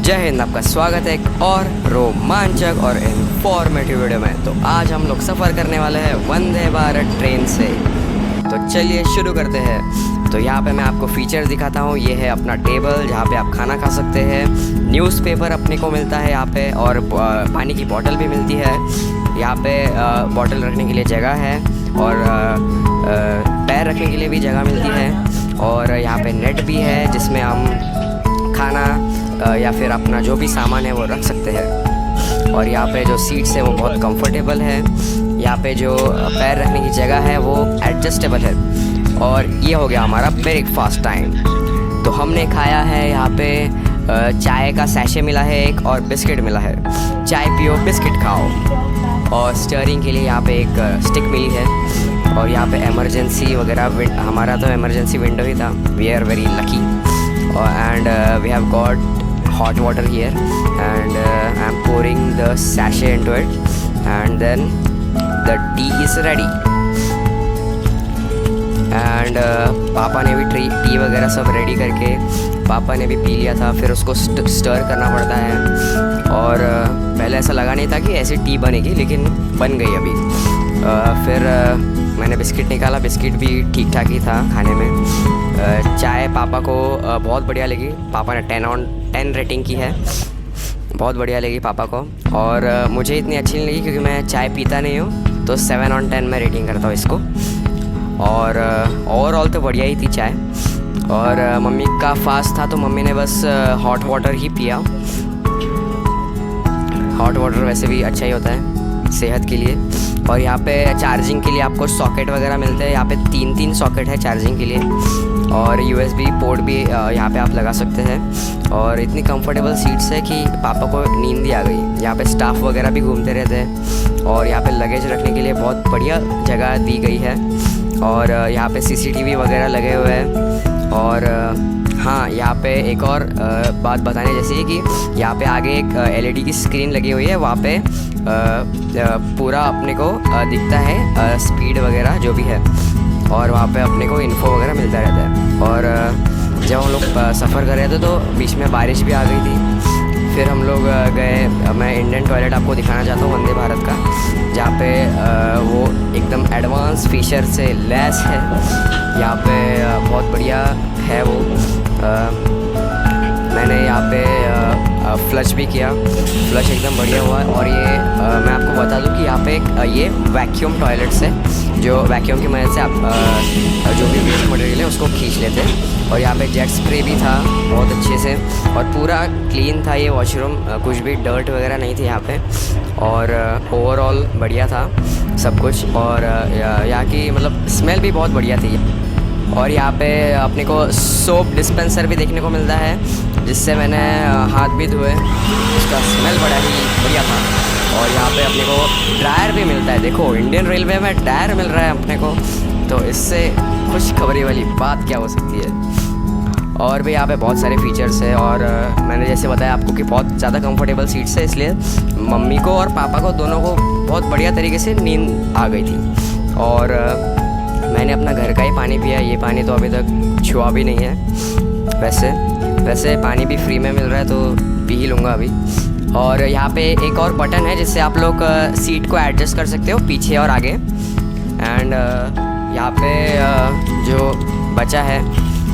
जय हिंद, आपका स्वागत है एक और रोमांचक और इन्फॉर्मेटिव वीडियो में। तो आज हम लोग सफ़र करने वाले हैं वंदे भारत ट्रेन से। तो चलिए शुरू करते हैं। तो यहाँ पे मैं आपको फीचर्स दिखाता हूँ। ये है अपना टेबल जहाँ पे आप खाना खा सकते हैं। न्यूज़पेपर अपने को मिलता है यहाँ पे, और पानी की बोतल भी मिलती है। यहाँ पे बोतल रखने के लिए जगह है, और पैर रखने के लिए भी जगह मिलती है। और यहाँ पे नेट भी है जिसमें हम खाना या फिर अपना जो भी सामान है वो रख सकते हैं। और यहाँ पे जो सीट्स है वो बहुत कंफर्टेबल है। यहाँ पे जो पैर रखने की जगह है वो एडजस्टेबल है। और ये हो गया हमारा ब्रेकफास्ट टाइम। तो हमने खाया है यहाँ पे चाय का सैशे मिला है एक, और बिस्किट मिला है। चाय पियो बिस्किट खाओ। और स्टीयरिंग के लिए यहाँ पे एक स्टिक मिली है। और यहाँ पे इमरजेंसी वगैरह, हमारा तो इमरजेंसी विंडो ही था। We are very lucky. And we have got hot water here, and I'm pouring the sachet into it, and then the tea is ready. And पापा ने भी टी वगैरह सब रेडी करके पापा ने भी पी लिया था। फिर उसको स्टर करना पड़ता है। और पहले ऐसा लगा नहीं था कि ऐसी टी बनेगी, लेकिन बन गई अभी। फिर मैंने बिस्किट निकाला। बिस्किट भी ठीक ठाक ही था खाने में। चाय पापा को बहुत बढ़िया लगी। पापा ने 10/10 रेटिंग की है। बहुत बढ़िया लगी पापा को। और मुझे इतनी अच्छी नहीं लगी क्योंकि मैं चाय पीता नहीं हूँ, तो 7/10 में रेटिंग करता हूँ इसको। और ओवरऑल तो बढ़िया ही थी चाय। और मम्मी का फास्ट था तो मम्मी ने बस हॉट वाटर ही पिया। हॉट वाटर वैसे भी अच्छा ही होता है सेहत के लिए। और यहाँ पे चार्जिंग के लिए आपको सॉकेट वगैरह मिलते हैं। यहाँ पे 3 सॉकेट है चार्जिंग के लिए, और USB पोर्ट भी यहाँ पे आप लगा सकते हैं। और इतनी कंफर्टेबल सीट्स है कि पापा को नींद ही आ गई। यहाँ पे स्टाफ वगैरह भी घूमते रहते हैं। और यहाँ पे लगेज रखने के लिए बहुत बढ़िया जगह दी गई है। और यहाँ पे CCTV वगैरह लगे हुए हैं। और हाँ, यहाँ पे एक और बात बताने जैसी है कि यहाँ पे आगे एक LED की स्क्रीन लगी हुई है। वहाँ पे पूरा अपने को दिखता है स्पीड वगैरह जो भी है। और वहाँ पे अपने को इन्फो वगैरह मिलता रहता है। और जब हम लोग सफ़र कर रहे थे तो बीच में बारिश भी आ गई थी। फिर हम लोग गए। मैं इंडियन टॉयलेट आपको दिखाना चाहता हूँ वंदे भारत का, जहाँ पे वो एकदम एडवांस फीचर से लैस है। यहाँ पे बहुत बढ़िया है वो। मैंने यहाँ पे फ्लश भी किया। फ्लश एकदम बढ़िया हुआ। और ये मैं आपको बता दूँ कि यहाँ पे ये वैक्यूम टॉयलेट्स है, जो वैक्यूम की मदद से आप जो भी वेस्ट मटेरियल है उसको खींच लेते हैं। और यहाँ पे जेट स्प्रे भी था बहुत अच्छे से, और पूरा क्लीन था ये वॉशरूम। कुछ भी डर्ट वगैरह नहीं थी यहाँ पे। और ओवरऑल बढ़िया था सब कुछ। और यहाँ की मतलब स्मेल भी बहुत बढ़िया थी। और यहाँ पे अपने को सोप डिस्पेंसर भी देखने को मिलता है, जिससे मैंने हाथ भी धोए। उसका स्मेल बड़ा ही बढ़िया था। और यहाँ पे अपने को ड्रायर भी मिलता है। देखो, इंडियन रेलवे में ड्रायर मिल रहा है अपने को, तो इससे खुशखबरी वाली बात क्या हो सकती है। और भी यहाँ पे बहुत सारे फीचर्स है। और मैंने जैसे बताया आपको कि बहुत ज़्यादा कंफर्टेबल सीट्स है, इसलिए मम्मी को और पापा को दोनों को बहुत बढ़िया तरीके से नींद आ गई थी। और मैंने अपना घर का ही पानी पिया। ये पानी तो अभी तक छुआ भी नहीं है। वैसे पानी भी फ्री में मिल रहा है, तो पी ही लूँगा अभी। और यहाँ पे एक और बटन है जिससे आप लोग सीट को एडजस्ट कर सकते हो पीछे और आगे। एंड यहाँ पे जो बचा है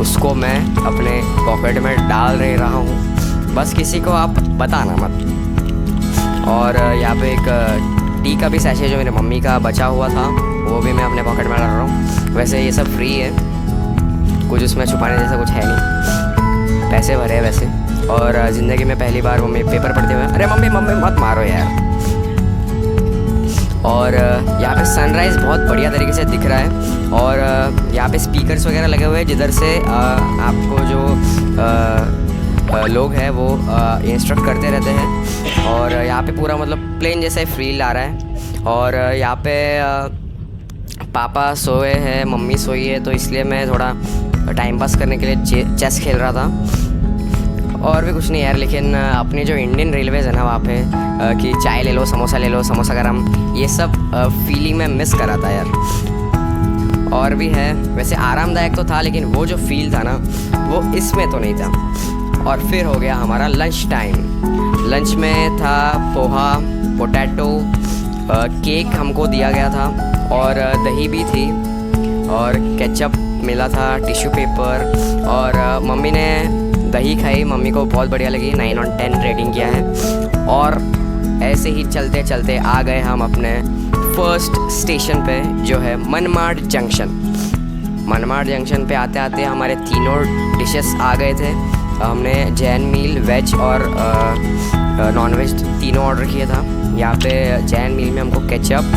उसको मैं अपने पॉकेट में डाल रहा हूँ। बस किसी को आप बताना मत। और यहाँ पे एक टी का भी सैशे जो मेरी मम्मी का बचा हुआ था, वो भी मैं अपने पॉकेट में डाल रहा हूँ। वैसे ये सब फ्री है, कुछ उसमें छुपाने जैसा कुछ है नहीं, पैसे भरे हैं वैसे। और ज़िंदगी में पहली बार मम्मी पेपर पढ़ते हुए, अरे मम्मी मत मारो यार। और यहाँ पे सनराइज़ बहुत बढ़िया तरीके से दिख रहा है। और यहाँ पे स्पीकर्स वगैरह लगे हुए हैं, जिधर से आपको जो लोग हैं वो इंस्ट्रक्ट करते रहते हैं। और यहाँ पे पूरा मतलब प्लेन जैसा फील आ रहा है। और यहाँ पे पापा सोए हैं, मम्मी सोई है, तो इसलिए मैं थोड़ा टाइम पास करने के लिए चेस खेल रहा था। और भी कुछ नहीं यार। लेकिन अपनी जो इंडियन रेलवेज़ है ना, वहाँ पे कि चाय ले लो, समोसा गरम, ये सब फीलिंग में मिस करा था यार। और भी है, वैसे आरामदायक तो था, लेकिन वो जो फील था ना वो इसमें तो नहीं था। और फिर हो गया हमारा लंच टाइम। लंच में था पोहा, पोटैटो, केक हमको दिया गया था और दही भी थी और केचप मिला था, टिश्यू पेपर। और मम्मी ने दही खाई, मम्मी को बहुत बढ़िया लगी, 9/10 रेटिंग किया है। और ऐसे ही चलते चलते आ गए हम अपने फर्स्ट स्टेशन पे, जो है मनमाड जंक्शन। मनमाड जंक्शन पे आते आते हमारे तीनों डिशेस आ गए थे। हमने जैन मील, वेज और नॉन वेज तीनों ऑर्डर किया था। यहाँ पे जैन मील में हमको केचप,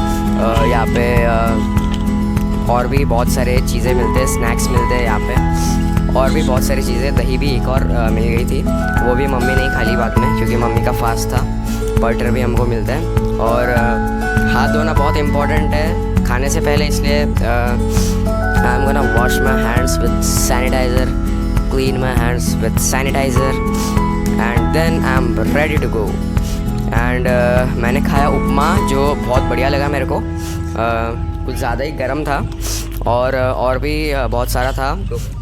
यहाँ पे और भी बहुत सारे चीज़ें मिलते हैं, स्नैक्स मिलते हैं यहाँ पे, और भी बहुत सारी चीज़ें। दही भी एक और मिल गई थी, वो भी मम्मी नहीं खा ली बाद में क्योंकि मम्मी का फास्ट था। बटर भी हमको मिलता है। और हाथ धोना बहुत इम्पोर्टेंट है खाने से पहले, इसलिए I am gonna wash my hands with sanitiser, clean my hands with sanitiser and then I am ready to go. And मैंने खाया उपमा, जो बहुत बढ़िया लगा मेरे को। कुछ ज़्यादा ही गर्म था और भी बहुत सारा था।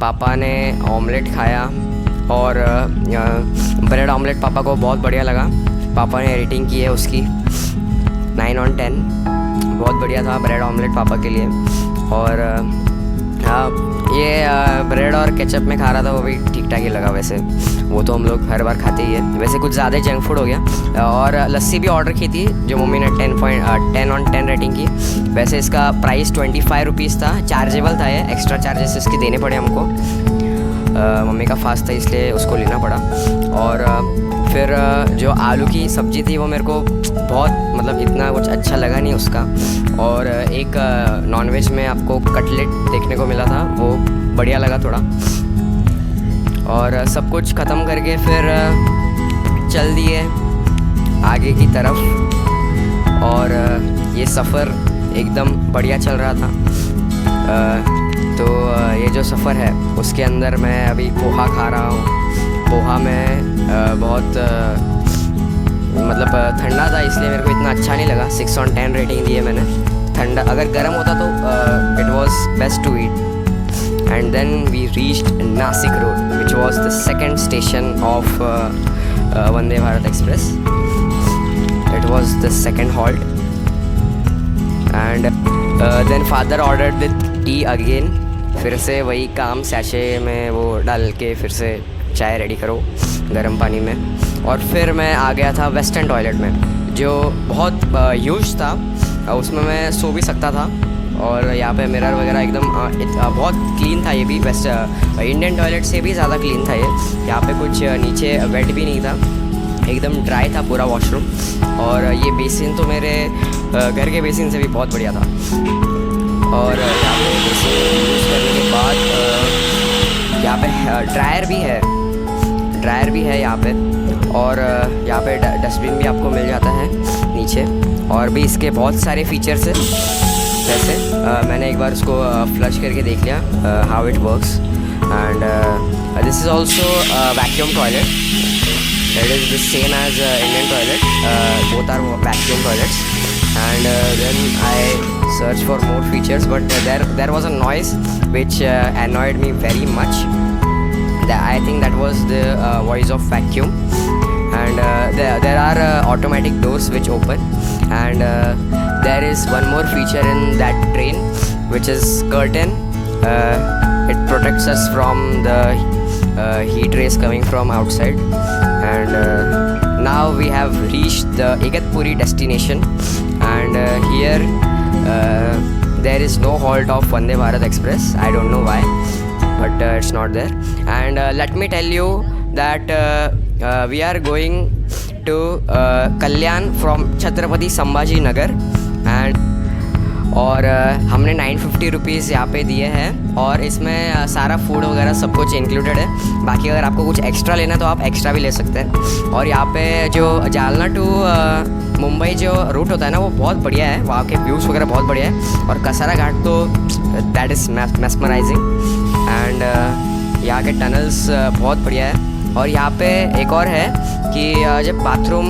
पापा ने ऑमलेट खाया और ब्रेड ऑमलेट पापा को बहुत बढ़िया लगा। पापा ने रेटिंग की है उसकी 9/10, बहुत बढ़िया था ब्रेड ऑमलेट पापा के लिए। और ये ब्रेड और केचप में खा रहा था, वो भी ठीक ठाक ही लगा। वैसे वो तो हम लोग हर बार खाते ही है। वैसे कुछ ज़्यादा जंक फूड हो गया। और लस्सी भी ऑर्डर की थी, जो मम्मी ने 10/10 रेटिंग की। वैसे इसका प्राइस 25 रुपीज़ था, चार्जेबल था ये, एक्स्ट्रा चार्जेस इसके देने पड़े हमको। मम्मी का फास्ट था इसलिए उसको लेना पड़ा। और फिर जो आलू की सब्ज़ी थी वो मेरे को बहुत, मतलब इतना कुछ अच्छा लगा नहीं उसका। और एक नॉनवेज में आपको कटलेट देखने को मिला था, वो बढ़िया लगा थोड़ा। और सब कुछ ख़त्म करके फिर चल दिए आगे की तरफ। और ये सफ़र एकदम बढ़िया चल रहा था। तो ये जो सफ़र है उसके अंदर मैं अभी पोहा खा रहा हूँ। पोहा में बहुत मतलब ठंडा था, इसलिए मेरे को इतना अच्छा नहीं लगा। 6/10 रेटिंग दी है मैंने। ठंडा अगर गर्म होता तो it was best to eat. And then we reached Nashik road, which was the second station of Vande Bharat express. It was the second halt. And then father ordered the tea again. फिर से वही काम, सैशे में वो डाल के फिर से चाय रेडी करो गर्म पानी में। और फिर मैं आ गया था वेस्टर्न टॉयलेट में, जो बहुत ह्यूज था। उसमें मैं सो भी सकता था। और यहाँ पे मिरर वगैरह एकदम बहुत क्लीन था। ये भी वेस्ट इंडियन टॉयलेट से भी ज़्यादा क्लीन था ये। यहाँ पे कुछ नीचे वेट भी नहीं था, एकदम ड्राई था पूरा वॉशरूम। और ये बेसिन तो मेरे घर के बेसिन से भी बहुत बढ़िया था। और यहाँ पे बेसिन यूज़ करने के बाद यहाँ पे ड्रायर भी है यहाँ पे। और यहाँ पे डस्टबिन भी आपको मिल जाता है नीचे। और भी इसके बहुत सारे फीचर्स हैं। जैसे मैंने एक बार उसको फ्लश करके देख लिया how it works. And this is also vacuum toilet. It is the same as Indian toilet, both are vacuum toilets. And then I searched for more features, but there was a noise which annoyed me very much. I think that was the voice of vacuum. And there are automatic doors which open. And there is one more feature in that train, which is curtain. It protects us from the heat rays coming from outside. And now we have reached the Igatpuri destination. And here there is no halt of Vande Bharat Express. I don't know why, but it's not there. And let me tell you that we are going to Kalyan from Chhatrapati Sambhaji Nagar. And और हमने 950 rupees यहाँ पे दिए हैं। और इसमें सारा food वगैरह सब कुछ इंक्लूडेड है। बाकी अगर आपको कुछ एक्स्ट्रा लेना है तो आप एक्स्ट्रा भी ले सकते हैं। और यहाँ पे जो जालना टू मुंबई जो रूट होता है ना, वो बहुत बढ़िया है। वहाँ के व्यूज़ वगैरह बहुत बढ़िया है। और कसारा घाट तो दैट इज़ मेस्मराइजिंग। एंड यहाँ के टनल्स बहुत बढ़िया है। और यहाँ पे एक और है कि जब बाथरूम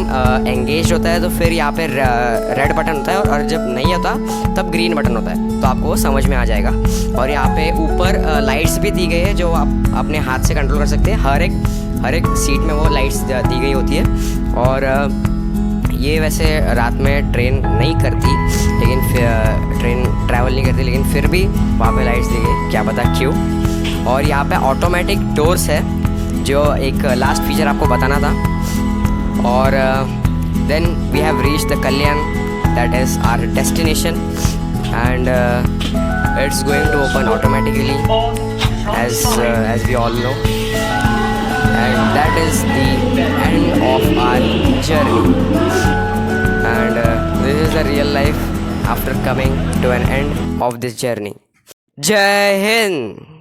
एंगेज होता है तो फिर यहाँ पे रेड बटन होता है, और जब नहीं होता तब ग्रीन बटन होता है, तो आपको समझ में आ जाएगा। और यहाँ पे ऊपर लाइट्स भी दी गई है जो आप अपने हाथ से कंट्रोल कर सकते हैं। हर एक हर एक सीट में वो लाइट्स दी गई होती है। और ये वैसे रात में ट्रेन नहीं करती, लेकिन ट्रेन ट्रैवल नहीं करती, लेकिन फिर भी वहाँ पे लाइट्स दी गई, क्या पता क्यों। और यहाँ पे ऑटोमेटिक डोर्स है, जो एक लास्ट फीचर आपको बताना था। और then we have reach the Kalyan, that is our destination, and it's going to open automatically as we all know, and that is the end of our journey. And this is the real life after coming to an end of this journey. Jai Hind.